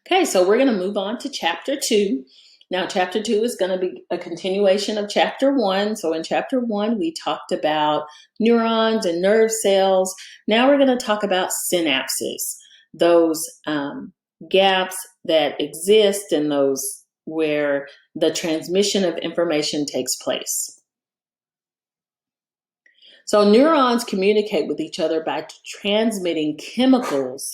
Okay, so we're going to move on to chapter 2. Now, chapter 2 is going to be a continuation of chapter 1. So in chapter 1, we talked about neurons and nerve cells. Now we're going to talk about synapses, those gaps that exist and those where the transmission of information takes place. So neurons communicate with each other by transmitting chemicals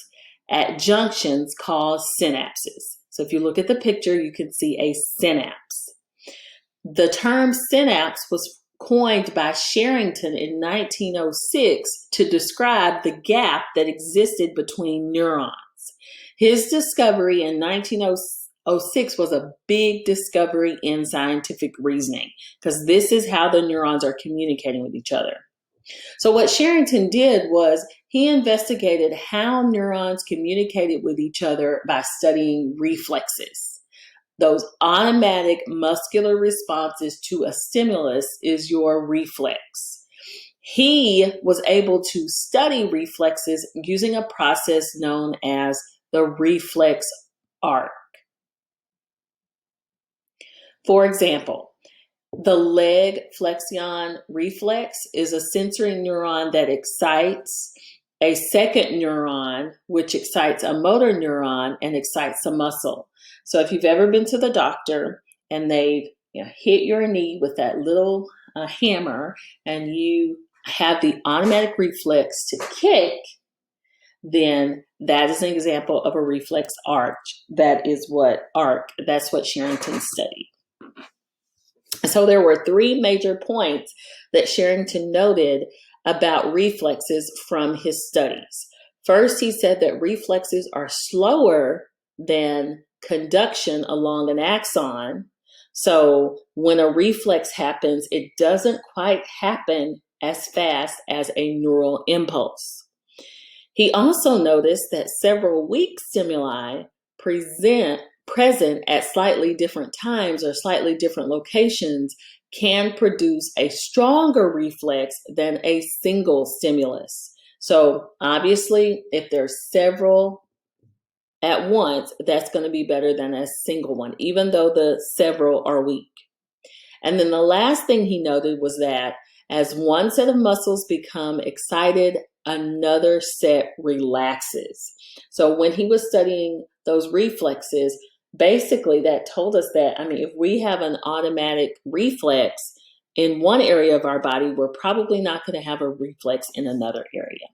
at junctions called synapses. So if you look at the picture, you can see a synapse. The term synapse was coined by Sherrington in 1906 to describe the gap that existed between neurons. His discovery in 1906 was a big discovery in scientific reasoning because this is how the neurons are communicating with each other. So what Sherrington did was he investigated how neurons communicated with each other by studying reflexes. Those automatic muscular responses to a stimulus is your reflex. He was able to study reflexes using a process known as the reflex arc. For example, the leg flexion reflex is a sensory neuron that excites a second neuron, which excites a motor neuron and excites a muscle. So if you've ever been to the doctor and they've hit your knee with that little hammer and you have the automatic reflex to kick, then that is an example of a reflex arc. That's what Sherrington studied. So there were 3 major points that Sherrington noted about reflexes from his studies. First, he said that reflexes are slower than conduction along an axon. So when a reflex happens, it doesn't quite happen as fast as a neural impulse. He also noticed that several weak stimuli present at slightly different times or slightly different locations can produce a stronger reflex than a single stimulus. So obviously, if there's several at once, that's going to be better than a single one, even though the several are weak. And then the last thing he noted was that as one set of muscles become excited, another set relaxes. So when he was studying those reflexes, basically that told us that, if we have an automatic reflex in one area of our body, we're probably not going to have a reflex in another area.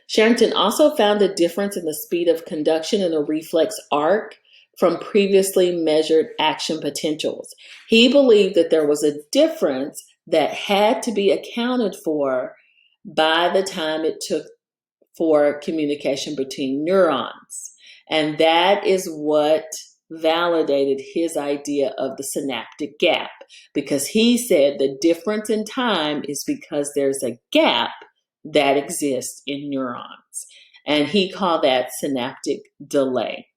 Sherrington also found a difference in the speed of conduction in a reflex arc from previously measured action potentials. He believed that there was a difference that had to be accounted for by the time it took for communication between neurons. And that is what validated his idea of the synaptic gap, because he said the difference in time is because there's a gap that exists in neurons. And he called that synaptic delay.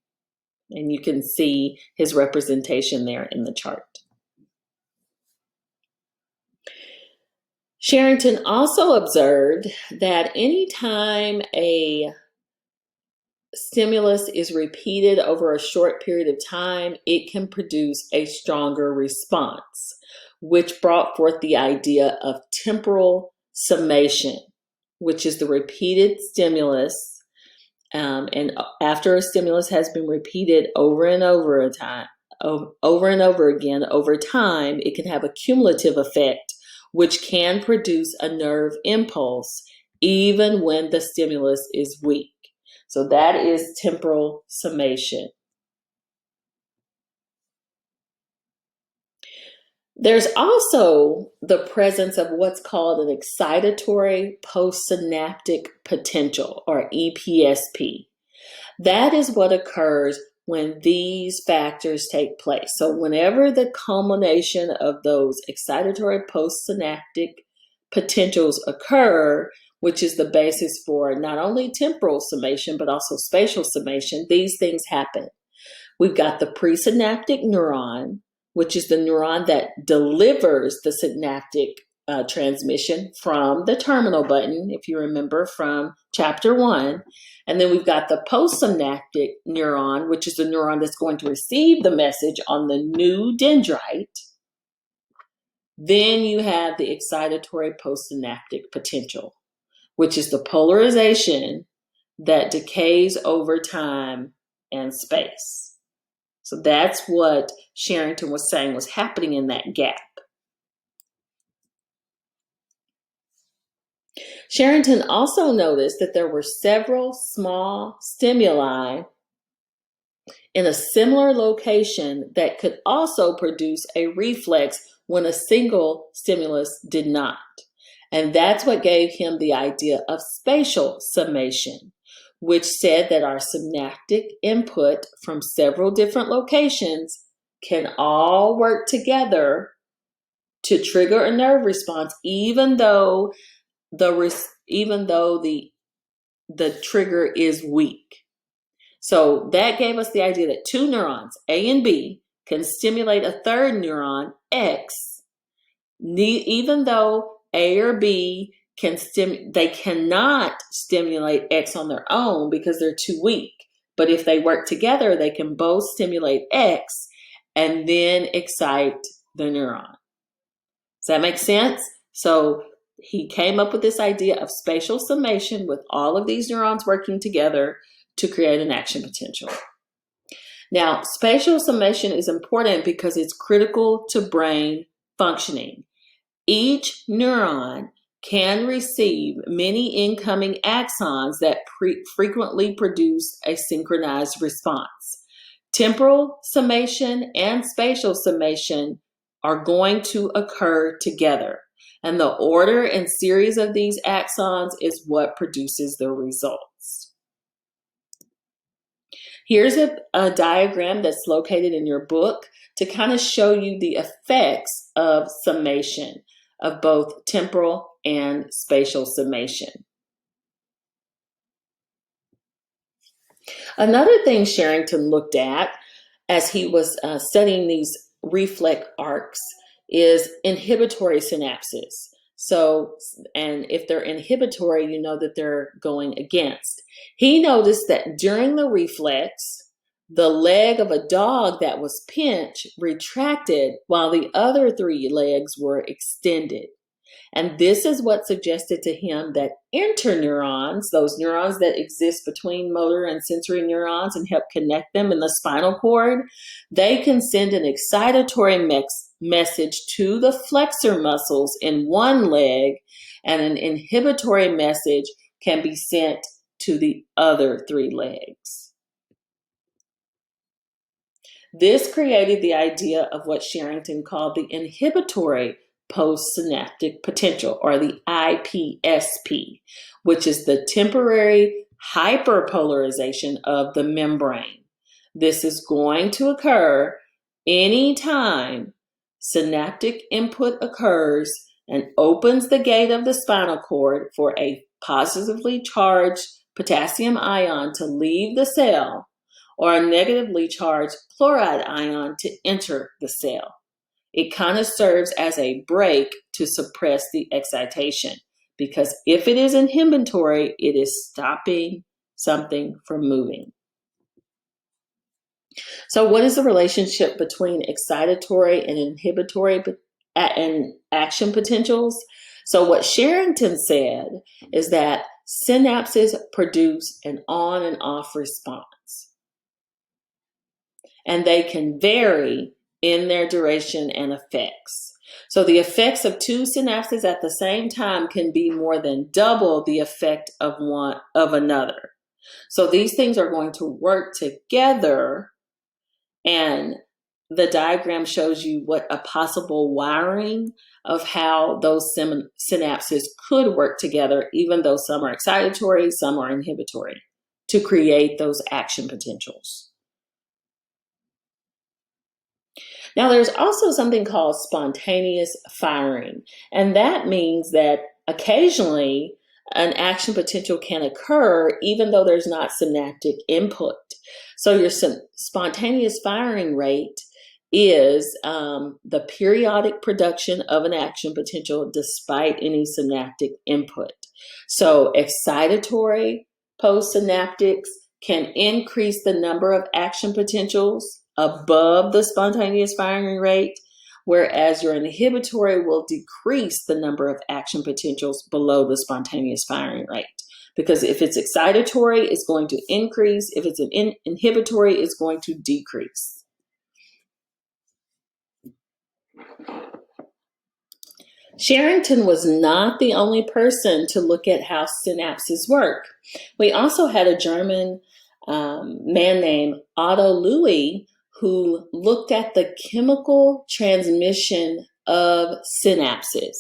And you can see his representation there in the chart. Sherrington also observed that anytime a stimulus is repeated over a short period of time, it can produce a stronger response, which brought forth the idea of temporal summation, which is the repeated stimulus. And after a stimulus has been repeated over and over again, over time, it can have a cumulative effect, which can produce a nerve impulse even when the stimulus is weak. So that is temporal summation. There's also the presence of what's called an excitatory postsynaptic potential, or EPSP. That is what occurs when these factors take place. So whenever the culmination of those excitatory postsynaptic potentials occur, which is the basis for not only temporal summation, but also spatial summation, these things happen. We've got the presynaptic neuron, which is the neuron that delivers the synaptic transmission from the terminal button, if you remember from chapter 1. And then we've got the postsynaptic neuron, which is the neuron that's going to receive the message on the new dendrite. Then you have the excitatory postsynaptic potential, which is the polarization that decays over time and space. So that's what Sherrington was saying was happening in that gap. Sherrington also noticed that there were several small stimuli in a similar location that could also produce a reflex when a single stimulus did not. And that's what gave him the idea of spatial summation, which said that our synaptic input from several different locations can all work together to trigger a nerve response, even though the trigger is weak. So that gave us the idea that two neurons, A and B, can stimulate a third neuron, X, even though A or B they cannot stimulate X on their own because they're too weak. But if they work together, they can both stimulate X and then excite the neuron. Does that make sense? So he came up with this idea of spatial summation with all of these neurons working together to create an action potential. Now, spatial summation is important because it's critical to brain functioning. Each neuron can receive many incoming axons that frequently produce a synchronized response. Temporal summation and spatial summation are going to occur together, and the order and series of these axons is what produces the results. Here's a diagram that's located in your book to kind of show you the effects of summation, of both temporal and spatial summation. Another thing Sherrington looked at as he was studying these reflex arcs is inhibitory synapses. So, and if they're inhibitory, you know that they're going against. He noticed that during the reflex, the leg of a dog that was pinched retracted while the other three legs were extended. And this is what suggested to him that interneurons, those neurons that exist between motor and sensory neurons and help connect them in the spinal cord, they can send an excitatory message to the flexor muscles in one leg, and an inhibitory message can be sent to the other three legs. This created the idea of what Sherrington called the inhibitory postsynaptic potential, or the IPSP, which is the temporary hyperpolarization of the membrane. This is going to occur anytime synaptic input occurs and opens the gate of the spinal cord for a positively charged potassium ion to leave the cell, or a negatively charged chloride ion to enter the cell. It kind of serves as a brake to suppress the excitation, because if it is inhibitory, it is stopping something from moving. So what is the relationship between excitatory and inhibitory and action potentials? So what Sherrington said is that synapses produce an on and off response, and they can vary in their duration and effects. So the effects of two synapses at the same time can be more than double the effect of another. So these things are going to work together, and the diagram shows you what a possible wiring of how those synapses could work together, even though some are excitatory, some are inhibitory, to create those action potentials. Now, there's also something called spontaneous firing, and that means that occasionally an action potential can occur even though there's not synaptic input. So your spontaneous firing rate is the periodic production of an action potential despite any synaptic input. So excitatory postsynaptics can increase the number of action potentials above the spontaneous firing rate, whereas your inhibitory will decrease the number of action potentials below the spontaneous firing rate. Because if it's excitatory, it's going to increase. If it's an inhibitory, it's going to decrease. Sherrington was not the only person to look at how synapses work. We also had a German man named Otto Louis who looked at the chemical transmission of synapses.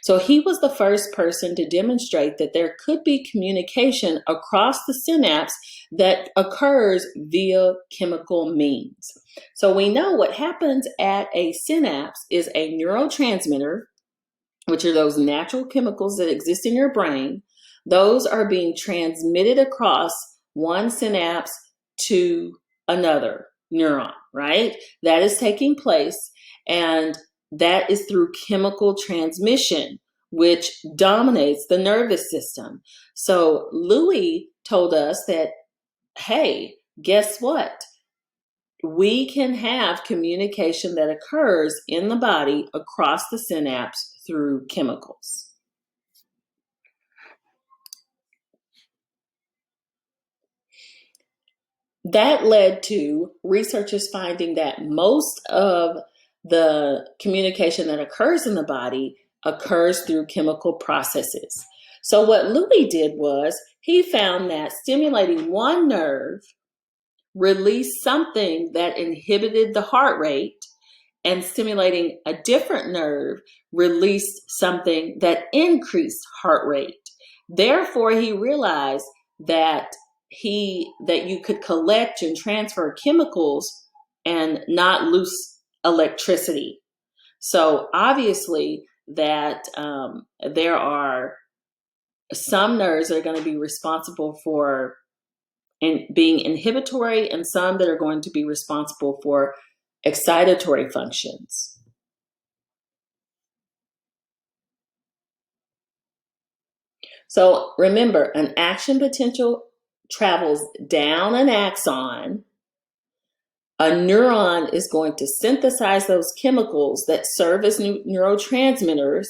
So he was the first person to demonstrate that there could be communication across the synapse that occurs via chemical means. So we know what happens at a synapse is a neurotransmitter, which are those natural chemicals that exist in your brain. Those are being transmitted across one synapse to another neuron, right? That is taking place, and that is through chemical transmission, which dominates the nervous system. So Louis told us that, hey, guess what? We can have communication that occurs in the body across the synapse through chemicals. That led to researchers finding that most of the communication that occurs in the body occurs through chemical processes. So what Louis did was he found that stimulating one nerve released something that inhibited the heart rate, and stimulating a different nerve released something that increased heart rate. Therefore, he realized that you could collect and transfer chemicals and not lose electricity. So obviously that there are some nerves that are going to be responsible for being inhibitory, and some that are going to be responsible for excitatory functions. So remember, an action potential travels down an axon. A neuron is going to synthesize those chemicals that serve as neurotransmitters,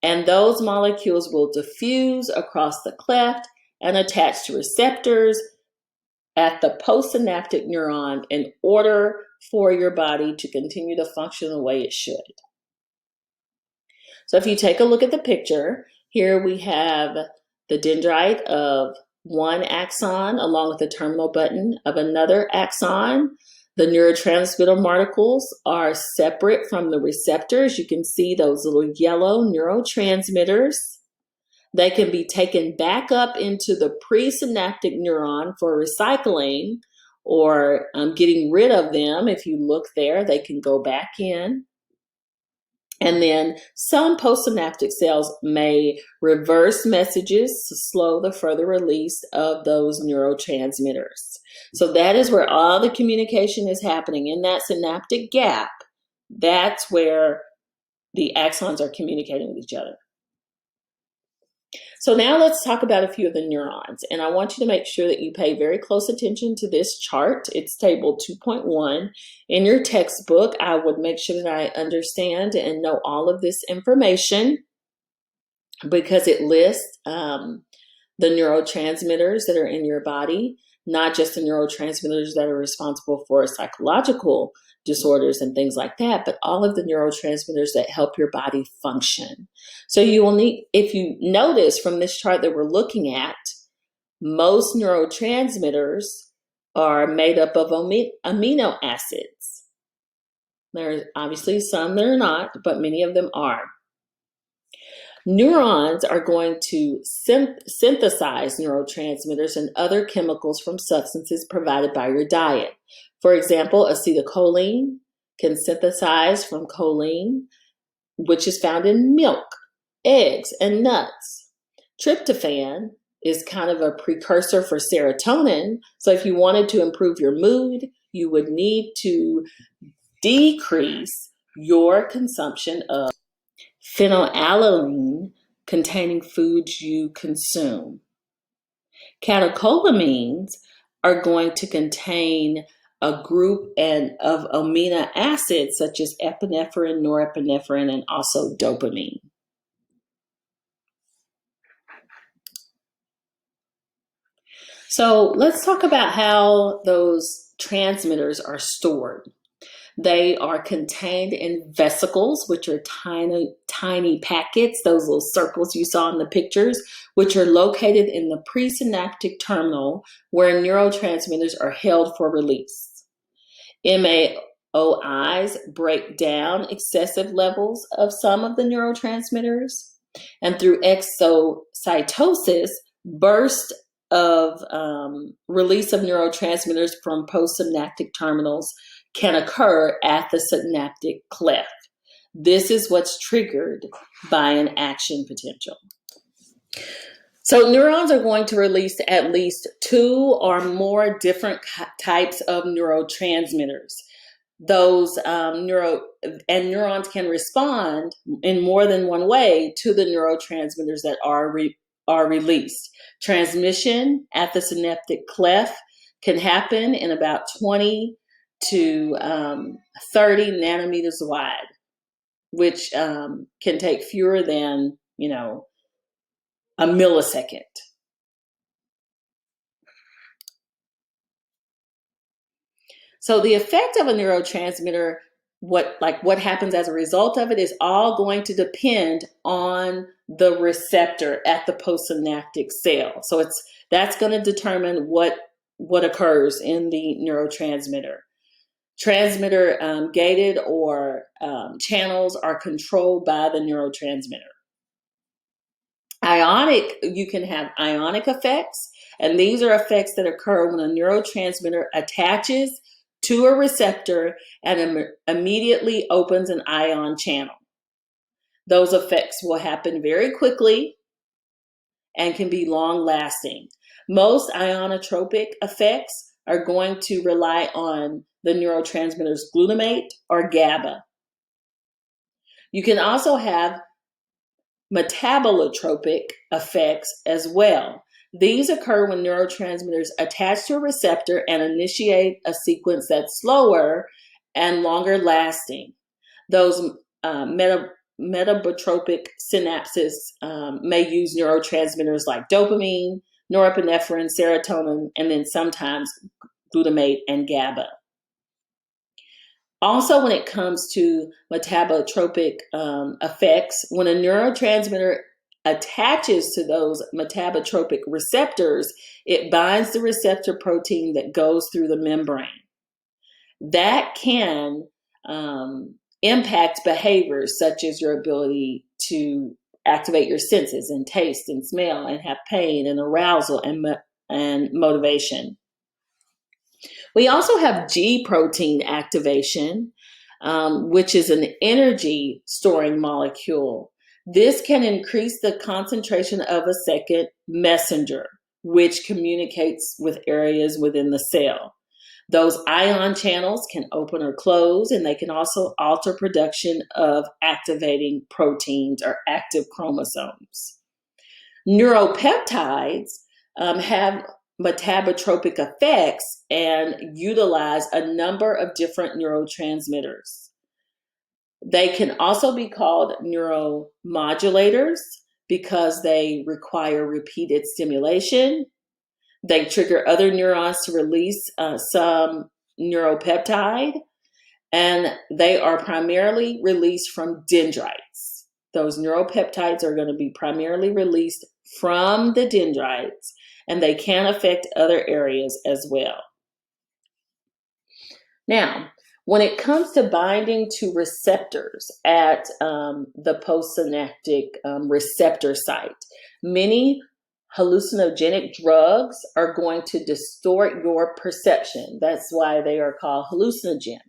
and those molecules will diffuse across the cleft and attach to receptors at the postsynaptic neuron in order for your body to continue to function the way it should. So if you take a look at the picture, here we have the dendrite of one axon along with the terminal button of another axon. The neurotransmitter molecules are separate from the receptors. You can see those little yellow neurotransmitters. They can be taken back up into the presynaptic neuron for recycling or getting rid of them. If you look there, they can go back in. And then some postsynaptic cells may reverse messages to slow the further release of those neurotransmitters. So that is where all the communication is happening in that synaptic gap. That's where the axons are communicating with each other. So now let's talk about a few of the neurons. And I want you to make sure that you pay very close attention to this chart. It's table 2.1. In your textbook, I would make sure that I understand and know all of this information because it lists the neurotransmitters that are in your body, not just the neurotransmitters that are responsible for psychological disorders and things like that, but all of the neurotransmitters that help your body function. So you will need, if you notice from this chart that we're looking at, most neurotransmitters are made up of amino acids. There are obviously some that are not, but many of them are. Neurons are going to synthesize neurotransmitters and other chemicals from substances provided by your diet. For example, acetylcholine can synthesize from choline, which is found in milk, eggs, and nuts. Tryptophan is kind of a precursor for serotonin. So if you wanted to improve your mood, you would need to decrease your consumption of phenylalanine containing foods you consume. Catecholamines are going to contain a group of amino acids such as epinephrine, norepinephrine, and also dopamine. So let's talk about how those transmitters are stored. They are contained in vesicles, which are tiny packets, those little circles you saw in the pictures, which are located in the presynaptic terminal where neurotransmitters are held for release. MAOIs break down excessive levels of some of the neurotransmitters, and through exocytosis, burst of release of neurotransmitters from postsynaptic terminals can occur at the synaptic cleft. This is what's triggered by an action potential. So neurons are going to release at least 2 or more different types of neurotransmitters. Those neurons can respond in more than one way to the neurotransmitters that are released. Transmission at the synaptic cleft can happen in about 20 to 30 nanometers wide, which can take fewer than, a millisecond. So the effect of a neurotransmitter, what happens as a result of it, is all going to depend on the receptor at the postsynaptic cell. So that's going to determine what occurs in the neurotransmitter. Transmitter gated or channels are controlled by the neurotransmitter. You can have ionic effects, and these are effects that occur when a neurotransmitter attaches to a receptor and immediately opens an ion channel. Those effects will happen very quickly and can be long-lasting. Most ionotropic effects are going to rely on the neurotransmitters glutamate or GABA. You can also have metabolotropic effects as well. These occur when neurotransmitters attach to a receptor and initiate a sequence that's slower and longer lasting. Those metabotropic synapses may use neurotransmitters like dopamine, norepinephrine, serotonin, and then sometimes glutamate and GABA. Also, when it comes to metabotropic effects, when a neurotransmitter attaches to those metabotropic receptors, it binds the receptor protein that goes through the membrane. That can impact behaviors such as your ability to activate your senses and taste and smell and have pain and arousal and motivation. We also have G protein activation, which is an energy storing molecule. This can increase the concentration of a second messenger, which communicates with areas within the cell. Those ion channels can open or close, and they can also alter production of activating proteins or active chromosomes. Neuropeptides have metabotropic effects and utilize a number of different neurotransmitters. They can also be called neuromodulators because they require repeated stimulation. They trigger other neurons to release some neuropeptide, and they are primarily released from dendrites. Those neuropeptides are going to be primarily released from the dendrites, and they can affect other areas as well. Now, when it comes to binding to receptors at the postsynaptic receptor site, many hallucinogenic drugs are going to distort your perception. That's why they are called hallucinogens.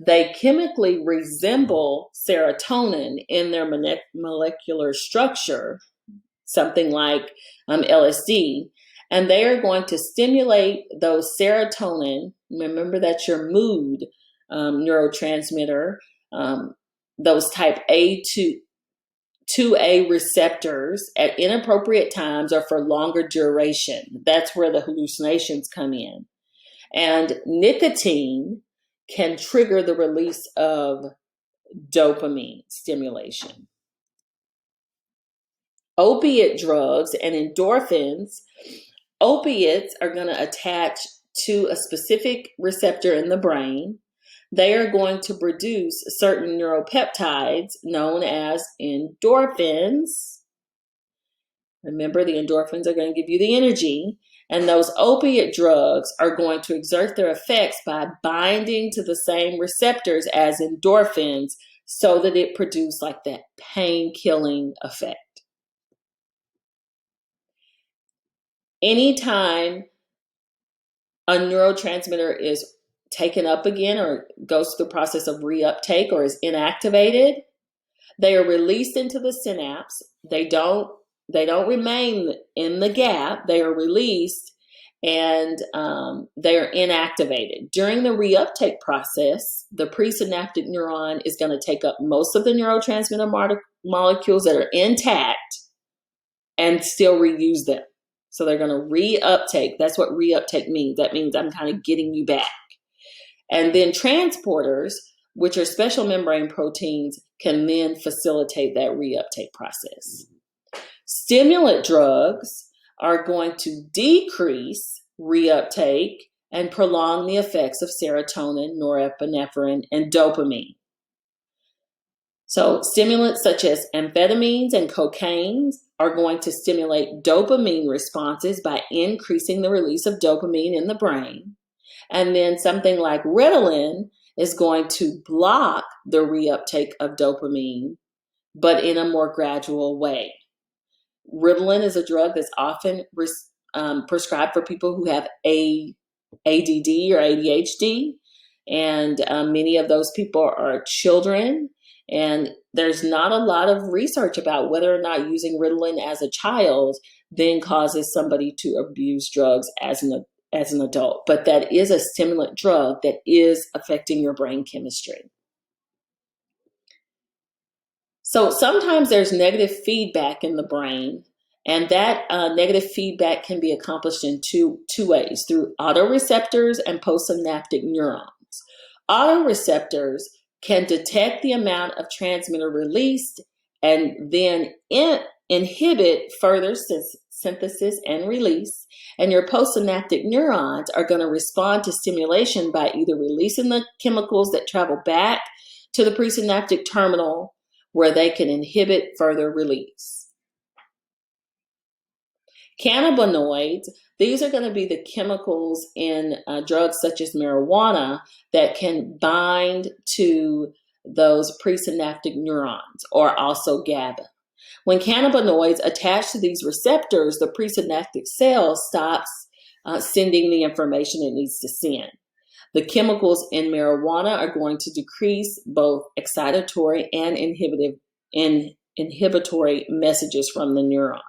They chemically resemble serotonin in their molecular structure, something like LSD, and they are going to stimulate those serotonin. Remember, that's your mood neurotransmitter, those type A to 2A receptors at inappropriate times or for longer duration. That's where the hallucinations come in. And nicotine can trigger the release of dopamine stimulation. Opiate drugs and endorphins, opiates are going to attach to a specific receptor in the brain. They are going to produce certain neuropeptides known as endorphins. Remember, the endorphins are going to give you the energy. And those opiate drugs are going to exert their effects by binding to the same receptors as endorphins so that it produces like that pain-killing effect. Anytime a neurotransmitter is taken up again or goes through the process of reuptake or is inactivated, they are released into the synapse. They don't remain in the gap. They are released and they are inactivated. During the reuptake process, the presynaptic neuron is going to take up most of the neurotransmitter molecules that are intact and still reuse them. So they're going to reuptake. That's what reuptake means. That means I'm kind of getting you back. And then transporters, which are special membrane proteins, can then facilitate that reuptake process. Stimulant drugs are going to decrease reuptake and prolong the effects of serotonin, norepinephrine, and dopamine. So stimulants such as amphetamines and cocaine are going to stimulate dopamine responses by increasing the release of dopamine in the brain. And then something like Ritalin is going to block the reuptake of dopamine, but in a more gradual way. Ritalin is a drug that's often prescribed for people who have ADD or ADHD, and many of those people are children, and there's not a lot of research about whether or not using Ritalin as a child then causes somebody to abuse drugs as an adult. But that is a stimulant drug that is affecting your brain chemistry. So sometimes there's negative feedback in the brain, and that negative feedback can be accomplished in two ways, through autoreceptors and postsynaptic neurons. Autoreceptors can detect the amount of transmitter released and then inhibit further synthesis and release. And your postsynaptic neurons are going to respond to stimulation by either releasing the chemicals that travel back to the presynaptic terminal where they can inhibit further release. Cannabinoids, these are going to be the chemicals in drugs such as marijuana that can bind to those presynaptic neurons, or also GABA. When cannabinoids attach to these receptors, the presynaptic cell stops sending the information it needs to send. The chemicals in marijuana are going to decrease both excitatory and inhibitory messages from the neurons.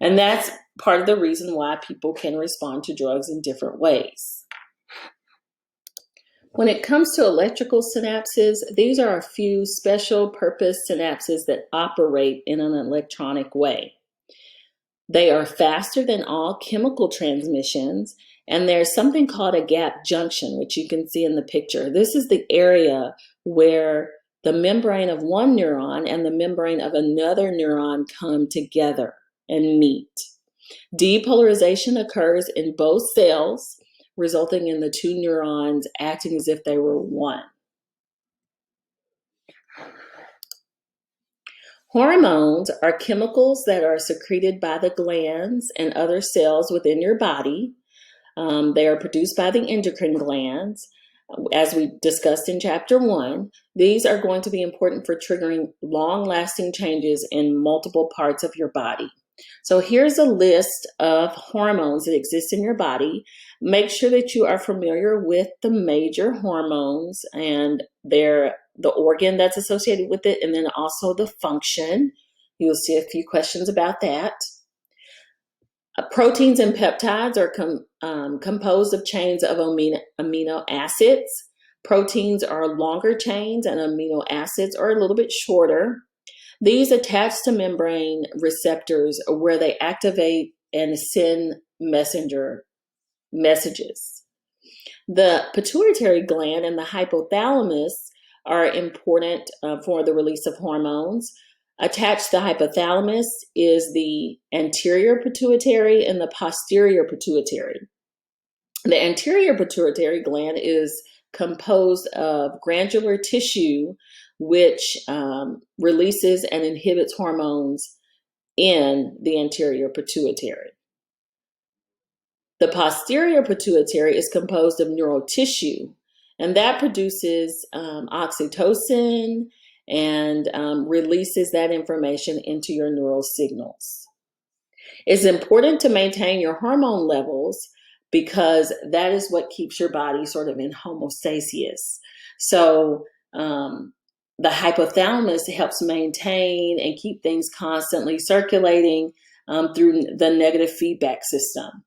And that's part of the reason why people can respond to drugs in different ways. When it comes to electrical synapses, these are a few special purpose synapses that operate in an electronic way. They are faster than all chemical transmissions, and there's something called a gap junction, which you can see in the picture. This is the area where the membrane of one neuron and the membrane of another neuron come together and meet. Depolarization occurs in both cells, resulting in the two neurons acting as if they were one. Hormones are chemicals that are secreted by the glands and other cells within your body. They are produced by the endocrine glands. As we discussed in chapter 1, these are going to be important for triggering long-lasting changes in multiple parts of your body. So here's a list of hormones that exist in your body. Make sure that you are familiar with the major hormones and the organ that's associated with it, and then also the function. You'll see a few questions about that. Proteins and peptides are composed of chains of amino acids. Proteins are longer chains and amino acids are a little bit shorter. These attach to membrane receptors where they activate and send messenger messages. The pituitary gland and the hypothalamus are important for the release of hormones. Attached to the hypothalamus is the anterior pituitary and the posterior pituitary. The anterior pituitary gland is composed of glandular tissue, which releases and inhibits hormones in the anterior pituitary. The posterior pituitary is composed of neural tissue, and that produces oxytocin and releases that information into your neural signals. It's important to maintain your hormone levels because that is what keeps your body sort of in homeostasis. So the hypothalamus helps maintain and keep things constantly circulating through the negative feedback system.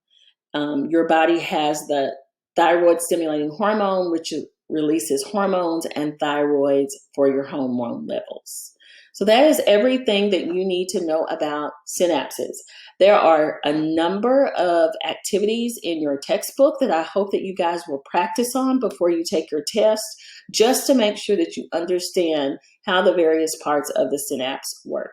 Your body has the thyroid stimulating hormone, which releases hormones and thyroids for your hormone levels. So that is everything that you need to know about synapses. There are a number of activities in your textbook that I hope that you guys will practice on before you take your test, just to make sure that you understand how the various parts of the synapse work.